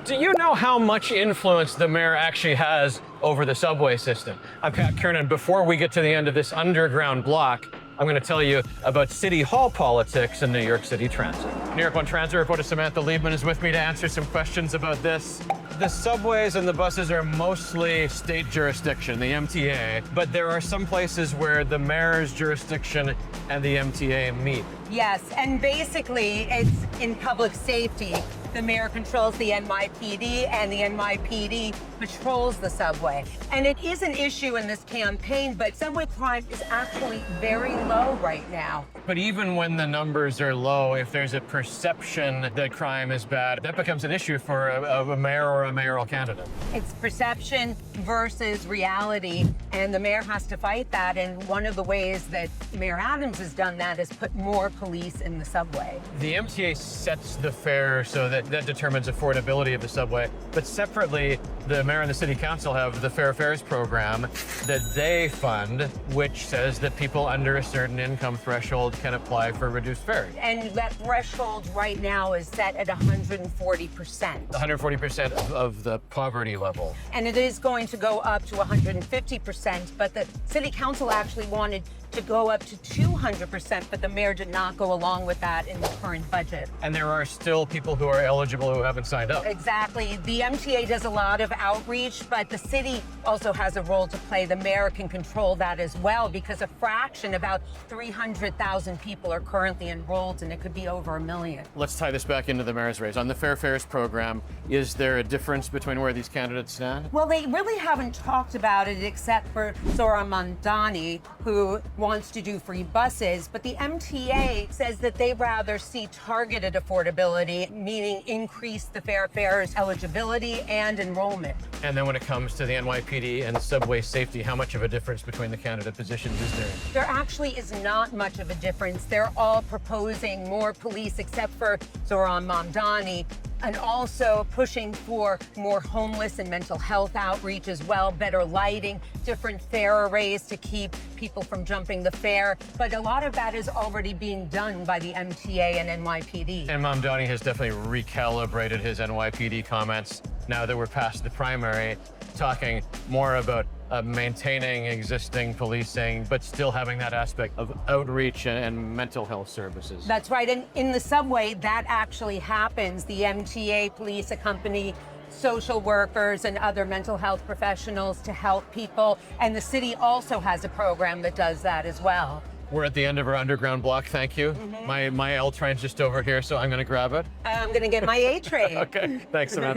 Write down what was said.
Do you know how much influence the mayor actually has over the subway system? I'm Pat Kernan. Before we get to the end of this underground block, I'm going to tell you about City Hall politics and New York City Transit. New York One Transit reporter Samantha Liebman is with me to answer some questions about this. The subways and the buses are mostly state jurisdiction, the MTA, but there are some places where the mayor's jurisdiction and the MTA meet. Yes, and basically it's in public safety. The mayor controls the NYPD and the NYPD patrols the subway. And it is an issue in this campaign, but subway crime is actually very low right now. But even when the numbers are low, if there's a perception that crime is bad, that becomes an issue for a mayor or a mayoral candidate. It's perception versus reality, and the mayor has to fight that. And one of the ways that Mayor Adams has done that is put more police in the subway. The MTA sets the fare so that determines affordability of the subway. But separately, the mayor and the city council have the Fair Fares program that they fund, which says that people under a certain income threshold can apply for reduced fares. And that threshold right now is set at 140%. 140% of the poverty level. And it is going to go up to 150%, but the city council actually wanted to go up to 200%, but the mayor did not go along with that in the current budget. And there are still people who are eligible who haven't signed up. Exactly. The MTA does a lot of outreach, but the city also has a role to play. The mayor can control that as well, because a fraction, about 300,000 people are currently enrolled, and it could be over 1 million. Let's tie this back into the mayor's race. On the Fair Fares program, is there a difference between where these candidates stand? Well, they really haven't talked about it except for Zohran Mamdani, who wants to do free buses, but the MTA says that they rather see targeted affordability, meaning increase the Fair Fares eligibility and enrollment. And then when it comes to the NYPD and subway safety, how much of a difference between the candidate positions is there? There actually is not much of a difference. They're all proposing more police except for Zohran Mamdani, and also pushing for more homeless and mental health outreach as well, better lighting, different fare arrays to keep people from jumping the fare. But a lot of that is already being done by the MTA and NYPD. And Mamdani has definitely recalibrated his NYPD comments now that we're past the primary, talking more about maintaining existing policing, but still having that aspect of outreach and mental health services. That's right, and in the subway, that actually happens. The MTA police accompany social workers and other mental health professionals to help people, and the city also has a program that does that as well. We're at the end of our underground block, thank you. My L train's just over here, so I'm gonna grab it. I'm gonna get my A train. Okay, thanks, Samantha.